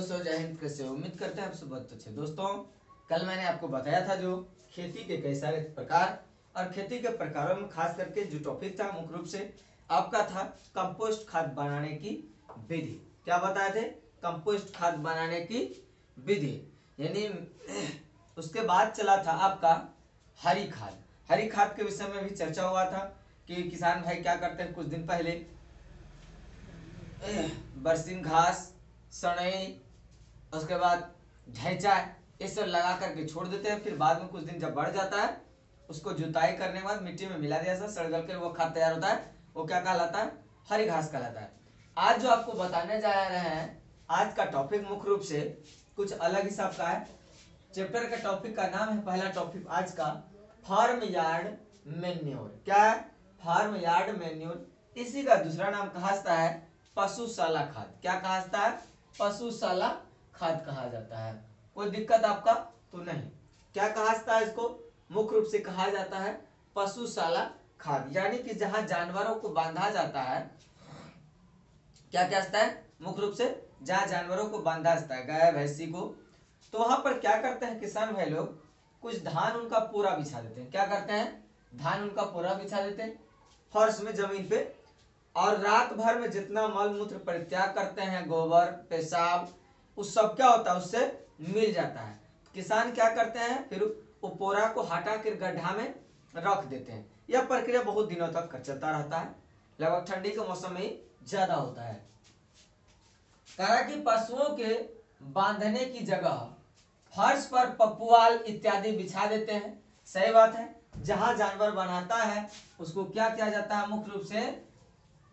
दोस्तों, जय हिंद। कैसे हो? उम्मीद करते हैं आप सब बहुत अच्छे। दोस्तों, कल मैंने आपको बताया था जो खेती के कई सारे प्रकार और खेती के प्रकारों में खास करके जो टॉपिक था मुख्य रूप से आपका था कंपोस्ट खाद बनाने की विधि। क्या बताए थे? कंपोस्ट खाद बनाने की विधि। यानी उसके बाद चला था आपका हरी खाद। हरी खाद के विषय में भी चर्चा हुआ था कि किसान भाई क्या करते हैं, कुछ दिन पहले बरसीम घास, सनई, उसके बाद ढैंचा, ये सब लगा करके छोड़ देते हैं। फिर बाद में कुछ दिन जब बढ़ जाता है उसको जुताई करने के बाद मिट्टी में मिला दिया जाता है, सड़ गल के वो खाद तैयार होता है। वो क्या कहलाता है? हरी घास कहलाता है। आज जो आपको बताने जा रहे हैं, आज का टॉपिक मुख्य रूप से कुछ अलग हिसाब का है। चैप्टर का टॉपिक का नाम है, पहला टॉपिक आज का फार्म यार्ड मैन्योर। क्या है? Farm yard manure. इसी का दूसरा नाम कहा है पशुशाला खाद। क्या कहा है? पशुशाला खाद कहा जाता है। कोई दिक्कत आपका तो नहीं? क्या कहा है इसको? मुख्य रूप से कहा जाता है पशुशाला खाद, यानी कि जहां जानवरों को बांधा जाता है। क्या कहता है? मुख्य रूप से जहां जानवरों को बांधा जाता है, गाय भैंसी को, तो वहां पर क्या करते हैं किसान भाई लोग, कुछ धान उनका पूरा बिछा देते हैं। क्या करते हैं? धान उनका पूरा बिछा देते हैं फर्श में, जमीन पे, और रात भर में जितना मल मूत्र परित्याग करते हैं, गोबर पेशाब, उस सब क्या होता है, उससे मिल जाता है। किसान क्या करते हैं, फिर वो पोरा को हटा कर गड्ढा में रख देते हैं। यह प्रक्रिया बहुत दिनों तक चलता रहता है, लगभग ठंडी के मौसम में ही ज्यादा होता है। कहा कि पशुओं के बांधने की जगह फर्श पर पपुआल इत्यादि बिछा देते हैं। सही बात है, जहां जानवर बनाता है उसको क्या किया जाता है? मुख्य रूप से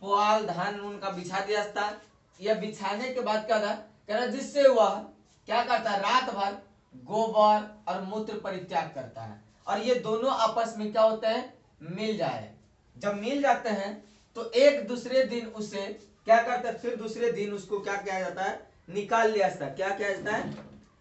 पुआल धान उनका बिछा दिया जाता है। यह बिछाने के बाद क्या था, जिससे वह क्या करता है, रात भर गोबर और मूत्र परित्याग करता है, और ये दोनों आपस में क्या होते हैं, मिल जाए। जब मिल जाते हैं तो एक दूसरे दिन उसे क्या करते हैं, फिर दूसरे दिन उसको क्या किया जाता है, निकाल लिया जाता है। क्या किया जाता है?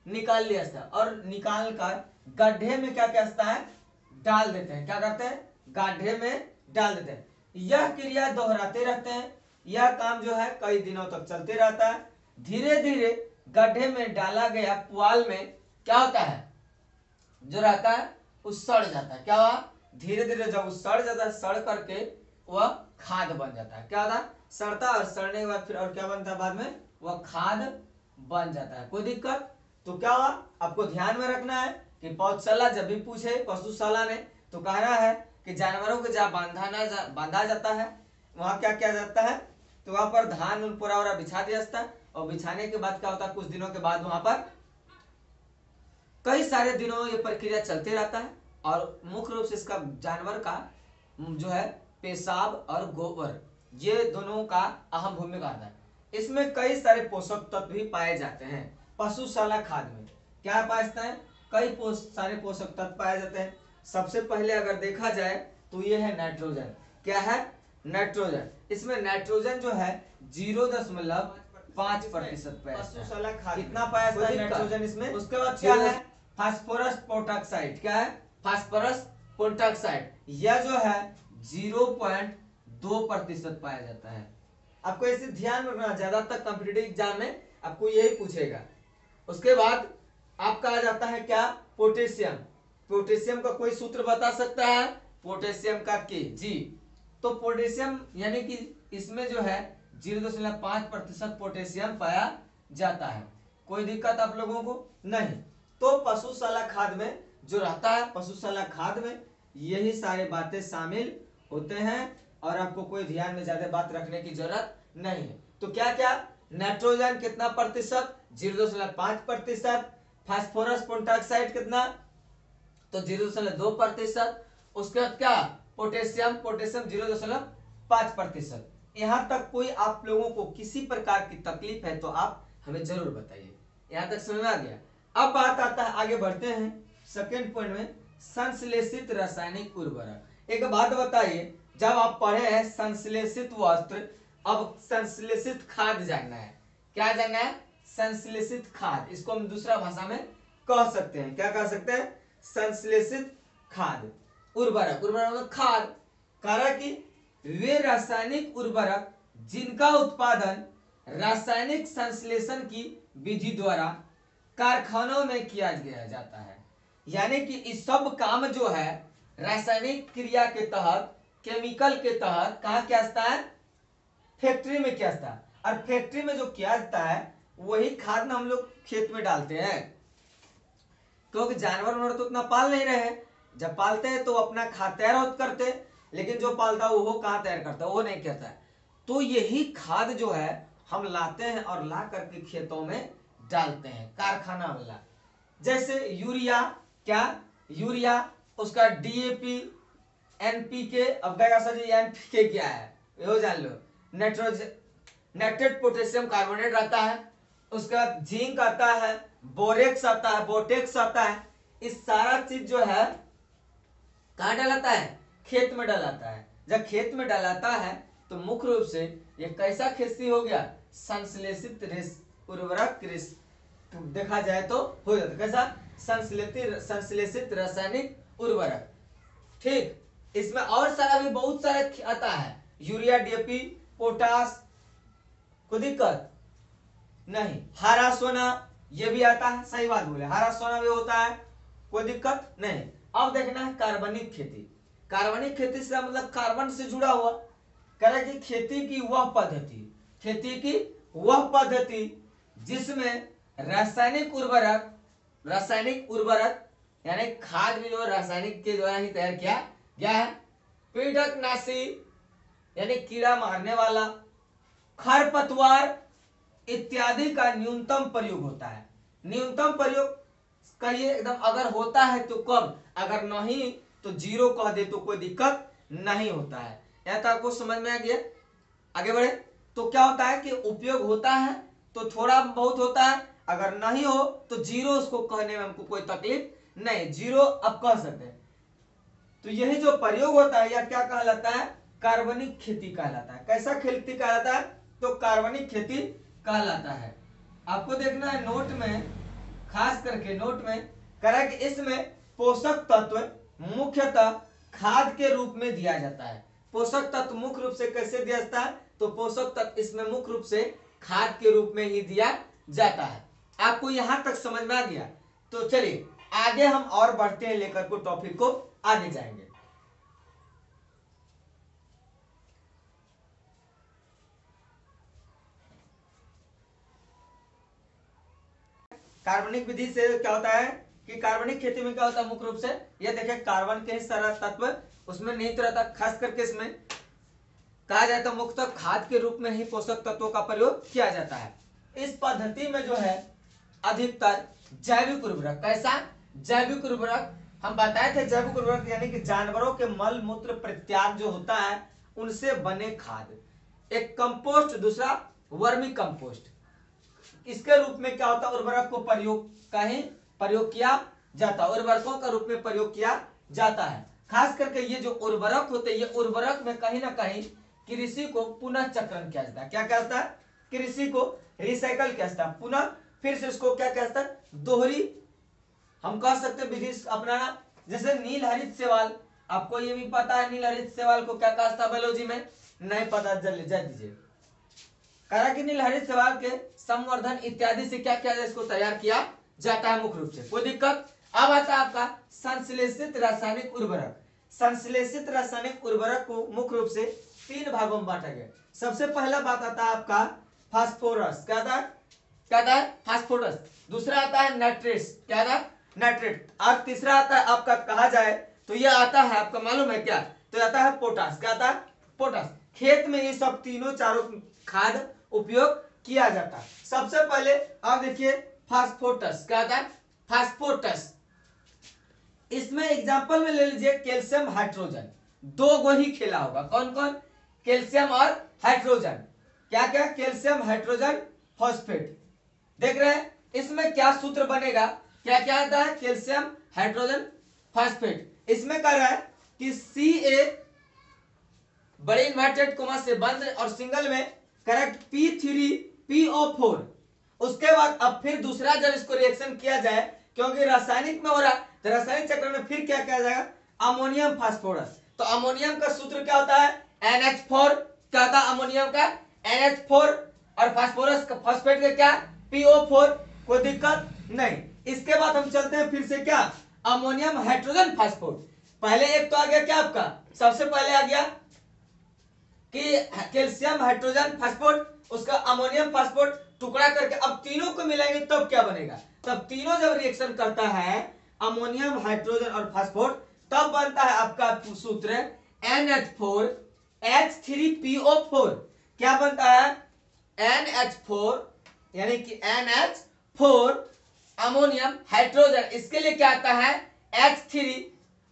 निकाल लिया जाता है, और निकाल कर गड्ढे में क्या किया जाता है, डाल देते हैं। क्या करते हैं? गड्ढे में डाल देते हैं। यह क्रिया दोहराते रहते हैं। यह काम जो है कई दिनों तक चलते रहता है। धीरे धीरे गड्ढे में डाला गया पुआल में क्या होता है, जो रहता है वो सड़ जाता है। क्या हुआ? धीरे धीरे जब वो सड़ जाता है, सड़ करके वह खाद बन जाता है। क्या होता है? सड़ता है, और सड़ने के बाद फिर और क्या बनता है, बाद में वह खाद बन जाता है। कोई दिक्कत? तो क्या हुआ, आपको ध्यान में रखना है कि पौधशाला जब भी पूछे पशुशाला ने, तो कहना है कि जानवरों को जहाँ बांधा जाता है वहां क्या किया जाता है, तो वहां पर धान पूरा वरा बिछा दिया जाता है। और बिछाने के बाद क्या होता है, कुछ दिनों के बाद वहां पर कई सारे दिनों ये प्रक्रिया चलते रहता है, और मुख्य रूप से इसका जानवर का जो है पेशाब और गोबर, ये दोनों का अहम भूमिका आता है। इसमें कई सारे पोषक तत्व भी पाए जाते हैं। पशुशाला खाद में क्या पाए जाते हैं? कई सारे पोषक तत्व पाए जाते हैं। सबसे पहले अगर देखा जाए तो ये है नाइट्रोजन। क्या है? नाइट्रोजन। इसमें नाइट्रोजन जो है 0.5% पाया जाता है। कितना पाया जाता है नाइट्रोजन इसमें? उसके बाद क्या है? फास्फोरस पोटॉक्साइड। क्या है? फास्फोरस पोटॉक्साइड। यह जो है 0.2% पाया जाता है। आपको इसे ध्यान रखना, ज्यादातर कॉम्पिटिटिव एग्जाम में आपको यही पूछेगा। उसके बाद आपका आ जाता है क्या? पोटेशियम। पोटेशियम का कोई सूत्र बता सकता है? पोटेशियम का Kg। तो पोटेशियम यानी कि इसमें जो है 0.5% पोटेशियम पाया जाता है। कोई दिक्कत आप लोगों को नहीं? तो पशुशाला खाद में जो रहता है, पशुशाला खाद में यही सारे बातें शामिल होते हैं, और आपको कोई ध्यान में ज्यादा बात रखने की जरूरत नहीं है। तो क्या क्या? नाइट्रोजन कितना प्रतिशत? 0.5%। फास्फोरस पोटॉक्साइड कितना? तो 0.2%। उसके बाद क्या? पोटेशियम 0.5%। यहां तक कोई आप लोगों को किसी प्रकार की तकलीफ है तो आप हमें जरूर बताइए। यहां तक समझ में आ गया? अब बात आता है, आगे बढ़ते हैं सेकेंड पॉइंट में, संश्लेषित रासायनिक उर्वरक। एक बात बताइए, जब आप पढ़े हैं संश्लेषित वस्त्र, अब संश्लेषित खाद जानना है। क्या जानना है? संश्लेषित खाद। इसको हम दूसरा भाषा में कह सकते हैं, क्या कह सकते हैं? संश्लेषित खाद। उर्वरक, उर्वरक खाद, कारण कि वे रासायनिक उर्वरक जिनका उत्पादन रासायनिक संश्लेषण की विधि द्वारा कारखानों में किया गया जाता है। यानी कि इस सब काम जो है रासायनिक क्रिया के तहत, केमिकल के तहत कहाँ किया जाता है? फैक्ट्री में किया जाता है। और फैक्ट्री में जो किया जाता है वही खाद हम लोग खेत में डालते हैं, क्योंकि जानवर तो उतना पाल नहीं रहे हैं। जब पालते हैं तो अपना खाद तैयार करते, लेकिन जो पालता है वो कहाँ तैयार करता है? वो नहीं करता है। तो यही खाद जो है हम लाते हैं और ला करके खेतों में डालते हैं, कारखाना वाला। जैसे यूरिया, क्या यूरिया, उसका डीएपी, एनपीके। अब कहेगा सर जी एनपीके क्या है? ये जान लो, नाइट्रेट पोटेशियम कार्बोनेट आता है, उसका जिंक आता है, बोरेक्स आता है, बोटेक्स आता है। इस सारा चीज जो है कहाँ डालाता है? खेत में डालाता है। जब खेत में डालाता है तो मुख्य रूप से ये कैसा खेती हो गया? संश्लेषित उर्वरक कृषि देखा जाए तो हो जाता है। कैसा? संश्लेषित रासायनिक उर्वरक। ठीक, इसमें और सारा भी बहुत सारे आता है, यूरिया, डीएपी, पोटास, कोई दिक्कत नहीं। हरा सोना ये भी आता है, सही बात बोले, हरा सोना भी होता है, कोई दिक्कत नहीं। अब देखना है कार्बनिक खेती। कार्बनिक खेती से मतलब कार्बन से जुड़ा हुआ, करें कि खेती की वह पद्धति, खेती की वह पद्धति जिसमें रासायनिक उर्वरक यानी खाद भी जो रासायनिक के द्वारा ही तैयार किया गया है, कीटकनाशी यानी कीड़ा मारने वाला, खरपतवार इत्यादि का न्यूनतम प्रयोग होता है। न्यूनतम प्रयोग कहिए एकदम, अगर होता है तो कम, अगर नहीं तो जीरो कह दे तो कोई दिक्कत नहीं होता है। यह तो आपको समझ में आ गया। आगे बढ़े तो क्या होता है कि उपयोग होता है तो थोड़ा बहुत होता है, अगर नहीं हो तो जीरो, उसको कहने में हमको कोई तकलीफ नहीं, जीरो अब कह सकते हैं। तो यही जो प्रयोग होता है यह क्या कहलाता है? कार्बनिक खेती कहलाता है। कैसा खेती कहलाता है? तो कार्बनिक खेती कहलाता है। आपको देखना है नोट में, खास करके नोट में करा कि इसमें पोषक तत्व मुख्यतः खाद के रूप में दिया जाता है। पोषक तत्व मुख्य रूप से कैसे दिया जाता है? तो पोषक तत्व इसमें मुख्य रूप से खाद के रूप में ही दिया जाता है। आपको यहां तक समझ में आ गया? तो चलिए आगे हम और बढ़ते हैं, लेकर को टॉपिक को आगे जाएंगे। कार्बनिक विधि से क्या होता है कि कार्बनिक खेती में क्या होता है? मुख्य रूप से ये देखिए कार्बन के ही सारा तत्व उसमें निहित रहता, खास करके इसमें कहा जाता है मुख्यतः खाद के रूप में ही पोषक तत्वों का प्रयोग किया जाता है। इस पद्धति में जो है अधिकतर जैविक उर्वरक, कैसा? जैविक उर्वरक हम बताए थे। जैविक उर्वरक यानी कि जानवरों के मल मूत्र परित्याग जो होता है उनसे बने खाद, एक कंपोस्ट, दूसरा वर्मी कंपोस्ट, इसके रूप में क्या होता है? उर्वरक को प्रयोग किया जाता है, उर्वरकों का रूप में प्रयोग किया जाता है। खास करके ये जो उर्वरक होते हैं, ये उर्वरक में कहीं ना कहीं कृषि को पुनः चक्रण किया जाता है। क्या कहता है? कृषि को रिसाइकल किया जाता है, पुनः फिर से इसको क्या कहता है? दोहरी हम कह सकते हैं विधि अपनाना। जैसे नील हरित शैवाल, आपको ये भी पता है नील हरित शैवाल को क्या कहता है बायोलॉजी में? नहीं पता, जल्दी जा दीजिए। करा कि नील हरित शैवाल के संवर्धन इत्यादि से क्या किया जाए? इसको तैयार किया जाता है मुख्य रूप से, कोई दिक्कत? अब आता है आपका संश्लेषित रासायनिक उर्वरक। संश्लेषित रासायनिक उर्वरक को मुख्य रूप से 3 भागों में बांटा गया। सबसे पहला बात आता है आपका फास्फोरस, क्या आता है? फास्फोरस। दूसरा आता है नाइट्रेट्स, क्या आता है? नाइट्रेट। और तीसरा आता है आपका कहा जाए तो यह आता है आपका मालूम है क्या? तो आता है पोटास, क्या आता है? पोटास। खेत में ये सब तीनों चारों खाद उपयोग किया जाता है। सबसे पहले आप देखिए फास्फोरस, क्या आता है? फास्फोरस। इसमें एग्जांपल में ले लीजिए कैल्शियम हाइड्रोजन, 2 गो ही खेला होगा। कौन कौन? कैल्शियम और हाइड्रोजन। क्या क्या? Calcium hydrogen phosphate. देख रहे हैं इसमें क्या सूत्र बनेगा? क्या क्या आता है? Calcium hydrogen phosphate. इसमें कह रहा है कि Ca बड़े इन्वर्टेड कोमा से बंद और सिंगल में करेक्ट P3PO4। उसके बाद अब फिर दूसरा जब इसको रिएक्शन किया जाए, क्योंकि रासायनिक में हो रहा तो रासायनिक चक्र में फिर क्या किया जाएगा? Ammonium phosphorus. तो अमोनियम का सूत्र क्या होता है? NH4। क्या होता है अमोनियम का? NH4। और फास्फोरस का फॉस्फेट का क्या PO4, कोई दिक्कत नहीं। इसके बाद हम चलते हैं फिर से क्या अमोनियम हाइड्रोजन फास्फोट। पहले एक तो आ गया क्या आपका, सबसे पहले आ गया कि कैल्शियम हाइड्रोजन फास्फोट, उसका अमोनियम फास्फोट टुकड़ा करके अब तीनों को मिलाएंगे तब क्या बनेगा, तब तीनों जब रिएक्शन करता है अमोनियम हाइड्रोजन और फास्फोट तब बनता है आपका सूत्र NH4 H3PO4। क्या बनता है NH4 यानी कि NH4 अमोनियम हाइड्रोजन, इसके लिए क्या आता है H3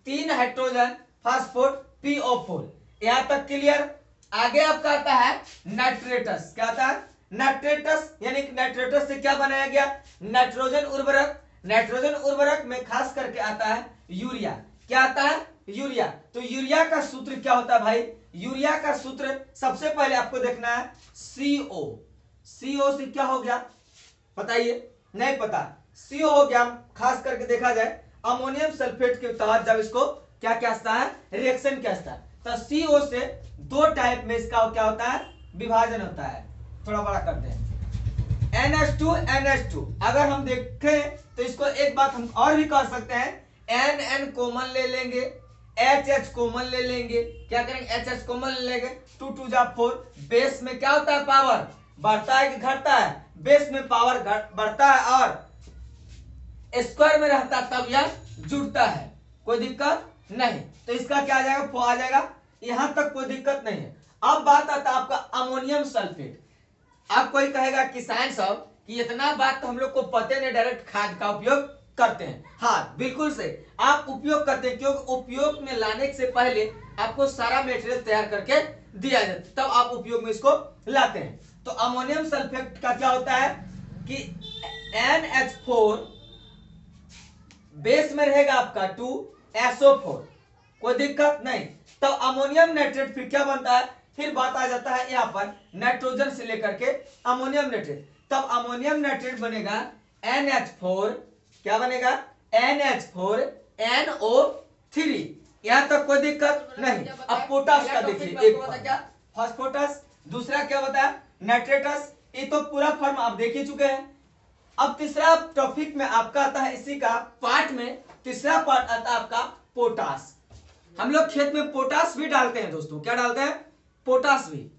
3 हाइड्रोजन फास्फोट PO4। यहां तक क्लियर। आगे आपका आता है नाइट्रेटस। क्या आता है नाइट्रेटस, यानी कि नाइट्रेटस से क्या बनाया गया नाइट्रोजन उर्वरक। नाइट्रोजन उर्वरक में खास करके आता है यूरिया। क्या आता है यूरिया। तो यूरिया का सूत्र क्या होता है भाई, यूरिया का सूत्र सबसे पहले आपको देखना है CO। CO से क्या हो गया बताइए, नहीं पता, CO हो गया। खास करके देखा जाए अमोनियम सल्फेट के तहत जब इसको क्या क्या आता है रिएक्शन क्या आता है, तो CO से दो टाइप में इसका क्या होता है विभाजन होता है। थोड़ा बड़ा करते हैं NH2 NH2। अगर हम देखें तो इसको एक बात हम और भी कर सकते हैं, NN कॉमन ले लेंगे, HH कॉमन ले लेंगे। क्या करेंगे HH कॉमन ले लेंगे, 2 2 जा 4। बेस में क्या होता है पावर बढ़ता है कि घटता है, बेस में पावर बढ़ता है और स्क्वायर में रहता है तब यह जुड़ता है, कोई दिक्कत नहीं। तो इसका क्या आ जाएगा आ जाएगा, यहां तक कोई दिक्कत नहीं है। अब बात आता है आपका अमोनियम सल्फेट। अब कोई कहेगा कि साइंस साहब कि इतना बात तो हम लोग को पते नहीं, डायरेक्ट खाद का उपयोग करते हैं। हाँ बिल्कुल से आप उपयोग करते हैं, क्योंकि उपयोग में लाने से पहले आपको सारा मटेरियल तैयार करके दिया जाता है, तब आप उपयोग में इसको लाते हैं। तो अमोनियम सल्फेट का क्या होता है कि NH4 बेस में रहेगा आपका 2SO4, कोई दिक्कत नहीं। तो अमोनियम नाइट्रेट फिर क्या बनता है, फिर बात आ जाता है यहाँ पर नाइट्रोजन से लेकर के अमोनियम नाइट्रेट। तब अमोनियम नाइट्रेट बनेगा NH4, क्या बनेगा NH4 NO3। यहां तक कोई दिक्कत नहीं। अब पोटास का देखिए, एक क्या फास्फोरस, दूसरा क्या बताया नाइट्रेटस। ये तो पूरा फॉर्म आप देख ही चुके हैं। अब तीसरा टॉपिक में आपका आता है, इसी का पार्ट में तीसरा पार्ट आता है आपका पोटास। हम लोग खेत में पोटास भी डालते हैं दोस्तों, क्या डालते हैं पोटास भी।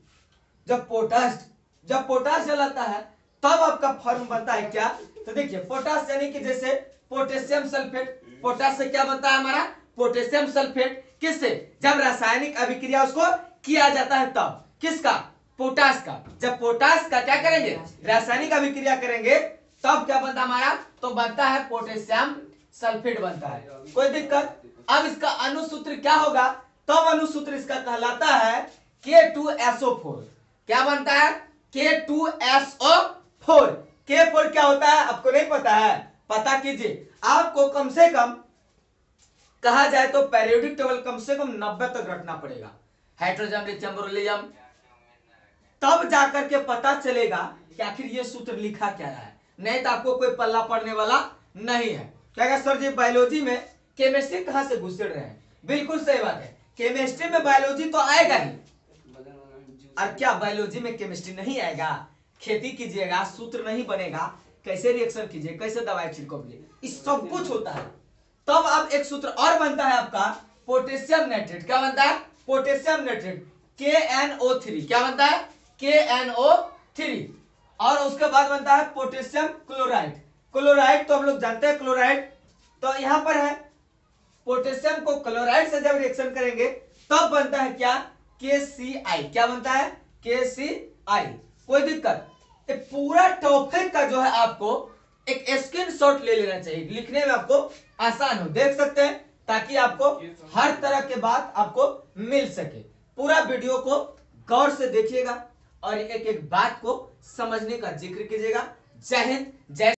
जब पोटास जलाता है तब आपका फॉर्म बनता है क्या, तो देखिए पोटास यानी कि जैसे पोटेशियम सल्फेट, पोटास से क्या बनता है हमारा पोटेशियम सल्फेट। किससे, जब रासायनिक अभिक्रिया उसको किया जाता है तब, किसका पोटास का। जब पोटास का क्या करेंगे रासायनिक अभिक्रिया करेंगे तब क्या बनता है हमारा, तो बनता है पोटेशियम सल्फेट बनता है, कोई दिक्कत। अब इसका अनुसूत्र क्या होगा, तब अनुसूत्र इसका कहलाता है K2SO4। क्या बनता है K2SO4। K4 क्या होता है आपको नहीं पता है, पता कीजिए। आपको कम से कम कहा जाए तो पेरियोडिक टेबल कम से कम 90 तक रखना पड़ेगा, हाइड्रोजन लिथियम बेरिलियम, तब जाकर के पता चलेगा कि आखिर ये सूत्र लिखा क्या रहा है। नहीं तो आपको कोई पल्ला पड़ने वाला नहीं है। क्या सर जी बायोलॉजी में केमिस्ट्री कहां से घुसेड़ रहे हैं, बिल्कुल सही बात है, केमिस्ट्री में बायोलॉजी तो आएगा ही। और क्या बायोलॉजी में केमिस्ट्री नहीं आएगा, खेती कीजिएगा सूत्र नहीं बनेगा, कैसे रिएक्शन कीजिए, कैसे दवाई छिड़को कीजिए, इस सब कुछ होता है। तब अब एक सूत्र और बनता है आपका पोटेशियम नाइट्रेट। क्या बनता है पोटेशियम नाइट्रेट KNO3। क्या बनता है KNO3। और उसके बाद बनता है पोटेशियम क्लोराइड। क्लोराइड तो हम लोग जानते हैं क्लोराइड, तो यहां पर है पोटेशियम को क्लोराइड से जब रिएक्शन करेंगे तब बनता है क्या KCI। क्या बनता है KCI, कोई दिक्कत। पूरा टॉपिक का जो है आपको एक स्क्रीनशॉट ले लेना चाहिए, लिखने में आपको आसान हो, देख सकते हैं, ताकि आपको हर तरह के बात आपको मिल सके। पूरा वीडियो को गौर से देखिएगा और एक एक बात को समझने का जिक्र कीजिएगा। जय हिंद, जय